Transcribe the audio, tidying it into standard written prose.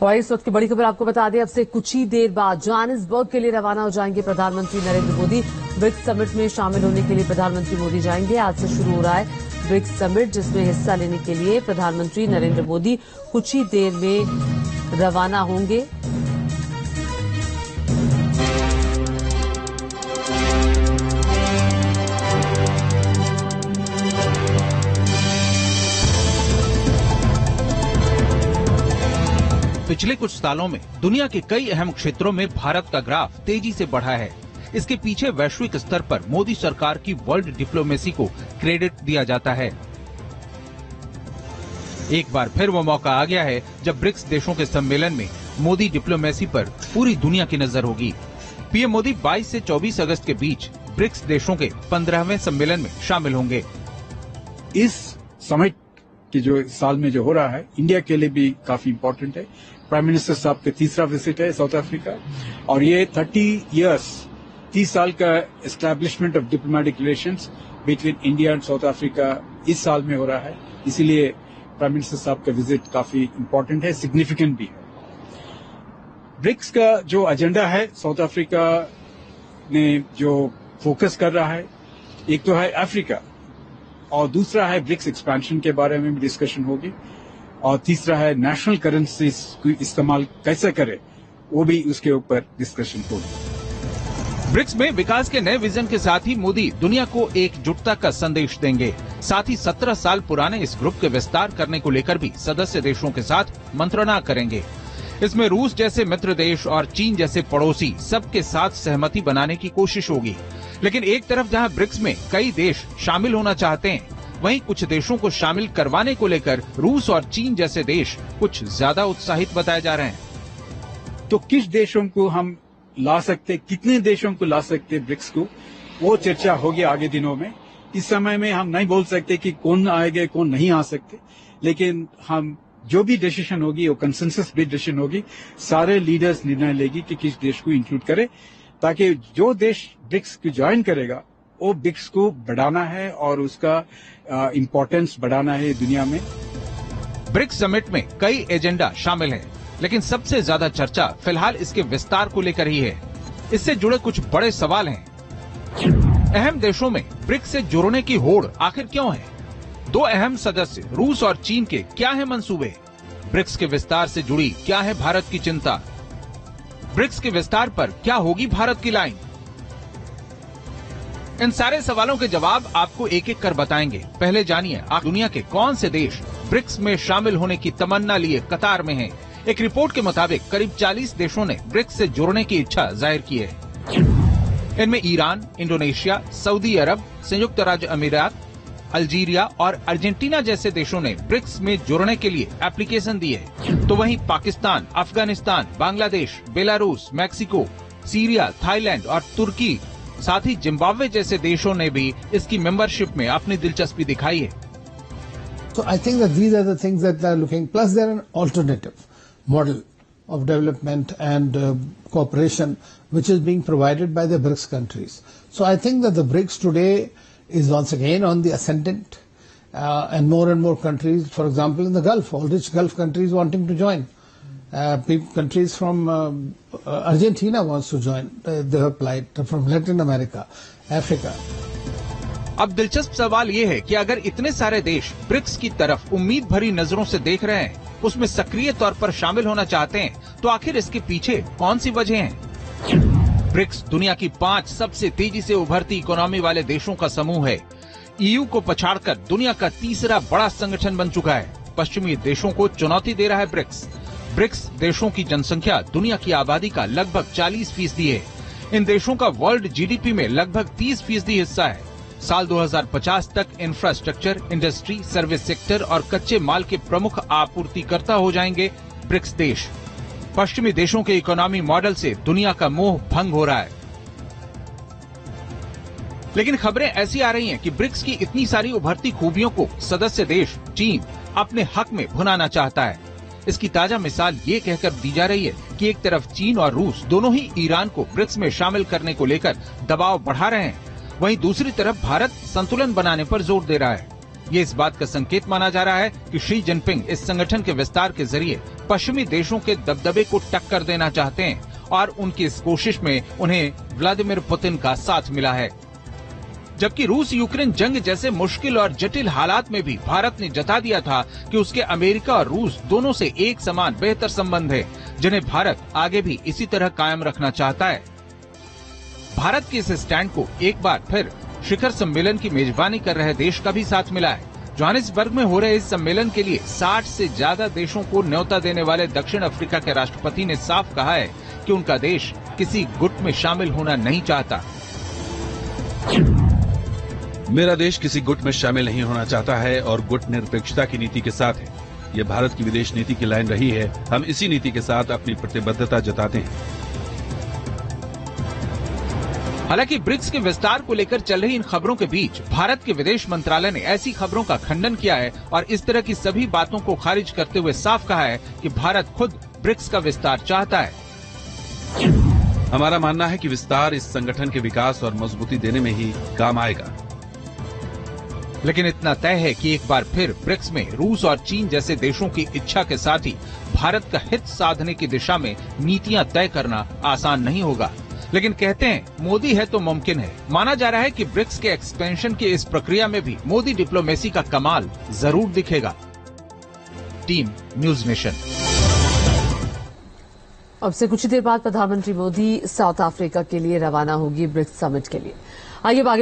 और इस वक्त की बड़ी खबर आपको बता दें, अब से कुछ ही देर बाद जोहानिसबर्ग के लिए रवाना हो जाएंगे प्रधानमंत्री नरेंद्र मोदी। ब्रिक्स समिट में शामिल होने के लिए प्रधानमंत्री मोदी जाएंगे। आज से शुरू हो रहा है ब्रिक्स समिट, जिसमें हिस्सा लेने के लिए प्रधानमंत्री नरेंद्र मोदी कुछ ही देर में रवाना होंगे। पिछले कुछ सालों में दुनिया के कई अहम क्षेत्रों में भारत का ग्राफ तेजी से बढ़ा है। इसके पीछे वैश्विक स्तर पर मोदी सरकार की वर्ल्ड डिप्लोमेसी को क्रेडिट दिया जाता है। एक बार फिर वो मौका आ गया है जब ब्रिक्स देशों के सम्मेलन में मोदी डिप्लोमेसी पर पूरी दुनिया की नजर होगी। पीएम मोदी 22 से 24 अगस्त के बीच ब्रिक्स देशों के 15वें सम्मेलन में शामिल होंगे। इस समिट की जो साल में जो हो रहा है, इंडिया के लिए भी काफी इम्पोर्टेंट है। प्राइम मिनिस्टर साहब का तीसरा विजिट है साउथ अफ्रीका, और ये 30 साल का establishment of diplomatic relations between India and south Africa इस साल में हो रहा है। इसीलिए प्राइम मिनिस्टर साहब का विजिट काफी इम्पोर्टेंट है, सिग्निफिकेंट भी है। ब्रिक्स का जो एजेंडा है, साउथ अफ्रीका ने जो फोकस कर रहा है, एक तो है अफ्रीका और दूसरा है ब्रिक्स एक्सपेंशन के बारे में भी डिस्कशन होगी, और तीसरा है नेशनल करेंसीज को इस्तेमाल कैसे करे, वो भी उसके ऊपर डिस्कशन होगी। ब्रिक्स में विकास के नए विजन के साथ ही मोदी दुनिया को एकजुटता का संदेश देंगे। साथ ही 17 साल पुराने इस ग्रुप के विस्तार करने को लेकर भी सदस्य देशों के साथ मंत्रणा करेंगे। इसमें रूस जैसे मित्र देश और चीन जैसे पड़ोसी सबके साथ सहमति बनाने की कोशिश होगी। लेकिन एक तरफ जहां ब्रिक्स में कई देश शामिल होना चाहते हैं, वहीं कुछ देशों को शामिल करवाने को लेकर रूस और चीन जैसे देश कुछ ज्यादा उत्साहित बताए जा रहे हैं। तो किस देशों को हम ला सकते, कितने देशों को ला सकते ब्रिक्स को, वो चर्चा होगी आगे दिनों में। इस समय में हम नहीं बोल सकते कि कौन आएगा कौन नहीं आ सकते, लेकिन हम जो भी डिसीजन होगी वो कंसेंसस बेस्ड डिसीजन होगी। सारे लीडर्स निर्णय लेगी कि किस देश को इंक्लूड करे, ताकि जो देश ब्रिक्स को ज्वाइन करेगा वो ब्रिक्स को बढ़ाना है और उसका इम्पोर्टेंस बढ़ाना है दुनिया में। ब्रिक्स समिट में कई एजेंडा शामिल हैं, लेकिन सबसे ज्यादा चर्चा फिलहाल इसके विस्तार को लेकर ही है। इससे जुड़े कुछ बड़े सवाल हैं। अहम देशों में ब्रिक्स से जुड़ने की होड़ आखिर क्यों है? दो अहम सदस्य रूस और चीन के क्या है मंसूबे? ब्रिक्स के विस्तार से जुड़ी क्या है भारत की चिंता? ब्रिक्स के विस्तार पर क्या होगी भारत की लाइन? इन सारे सवालों के जवाब आपको एक एक कर बताएंगे। पहले जानिए दुनिया के कौन से देश ब्रिक्स में शामिल होने की तमन्ना लिए कतार में हैं। एक रिपोर्ट के मुताबिक करीब 40 देशों ने ब्रिक्स से जुड़ने की इच्छा जाहिर की है। इनमें ईरान, इंडोनेशिया, सऊदी अरब, संयुक्त राज्य अमीरात, अल्जीरिया और अर्जेंटीना जैसे देशों ने ब्रिक्स में जुड़ने के लिए एप्लीकेशन दी है। तो वहीं Pakistan, Afghanistan, Bangladesh, Belarus, Mexico, Syria, Thailand और तुर्की, साथ ही जिम्बाब्वे जैसे देशों ने भी इसकी मेंबरशिप में अपनी दिलचस्पी दिखाई है। So I think that these are the things that they are looking. Plus, they are an alternative model of development and cooperation, which is being provided by the BRICS countries. So I think that the BRICS today is once again on the ascendant, and more countries, for example, in the Gulf, all rich Gulf countries wanting to join. Countries from Argentina wants to join. They have applied from Latin America, Africa. अब दिलचस्प सवाल ये है कि अगर इतने सारे देश ब्रिक्स की तरफ उम्मीद भरी नजरों से देख रहे हैं, उसमें सक्रिय तौर पर शामिल होना चाहते हैं, तो आखिर इसके पीछे कौन सी वजह है? ब्रिक्स दुनिया की 5 सबसे तेजी से उभरती इकोनॉमी वाले देशों का समूह है। ईयू को पछाड़कर दुनिया का तीसरा बड़ा संगठन बन चुका है। पश्चिमी देशों को चुनौती दे रहा है ब्रिक्स। ब्रिक्स देशों की जनसंख्या दुनिया की आबादी का लगभग 40% है। इन देशों का वर्ल्ड जीडीपी में लगभग 30% हिस्सा है। साल 2050 तक इंफ्रास्ट्रक्चर, इंडस्ट्री, सर्विस सेक्टर और कच्चे माल के प्रमुख आपूर्तिकर्ता हो जाएंगे ब्रिक्स देश। पश्चिमी देशों के इकोनॉमी मॉडल से दुनिया का मोह भंग हो रहा है। लेकिन खबरें ऐसी आ रही हैं कि ब्रिक्स की इतनी सारी उभरती खूबियों को सदस्य देश चीन अपने हक में भुनाना चाहता है। इसकी ताजा मिसाल ये कहकर दी जा रही है कि एक तरफ चीन और रूस दोनों ही ईरान को ब्रिक्स में शामिल करने को लेकर दबाव बढ़ा रहे हैं, वहीं दूसरी तरफ भारत संतुलन बनाने पर जोर दे रहा है। ये इस बात का संकेत माना जा रहा है कि शी जिनपिंग इस संगठन के विस्तार के जरिए पश्चिमी देशों के दबदबे को टक्कर देना चाहते हैं और उनकी इस कोशिश में उन्हें व्लादिमीर पुतिन का साथ मिला है। जबकि रूस यूक्रेन जंग जैसे मुश्किल और जटिल हालात में भी भारत ने जता दिया था कि उसके अमेरिका और रूस दोनों से एक समान बेहतर संबंध है, जिन्हें भारत आगे भी इसी तरह कायम रखना चाहता है। भारत के इस स्टैंड को एक बार फिर शिखर सम्मेलन की मेजबानी कर रहे देश का भी साथ मिला है। जोहानिसबर्ग में हो रहे इस सम्मेलन के लिए 60 से ज्यादा देशों को न्योता देने वाले दक्षिण अफ्रीका के राष्ट्रपति ने साफ कहा है कि उनका देश किसी गुट में शामिल होना नहीं चाहता। मेरा देश किसी गुट में शामिल नहीं होना चाहता है और गुट निरपेक्षता की नीति के साथ है। यह भारत की विदेश नीति की लाइन रही है। हम इसी नीति के साथ अपनी प्रतिबद्धता जताते हैं। हालांकि ब्रिक्स के विस्तार को लेकर चल रही इन खबरों के बीच भारत के विदेश मंत्रालय ने ऐसी खबरों का खंडन किया है और इस तरह की सभी बातों को खारिज करते हुए साफ कहा है कि भारत खुद ब्रिक्स का विस्तार चाहता है। हमारा मानना है कि विस्तार इस संगठन के विकास और मजबूती देने में ही काम आएगा। लेकिन इतना तय है कि एक बार फिर ब्रिक्स में रूस और चीन जैसे देशों की इच्छा के साथ ही भारत का हित साधने की दिशा में नीतियां तय करना आसान नहीं होगा। लेकिन कहते हैं मोदी है तो मुमकिन है। माना जा रहा है कि ब्रिक्स के एक्सपेंशन की इस प्रक्रिया में भी मोदी डिप्लोमेसी का कमाल जरूर दिखेगा। Team news nation. अब से कुछ ही देर बाद प्रधानमंत्री मोदी साउथ अफ्रीका के लिए रवाना होगी ब्रिक्स समिट के लिए। आइए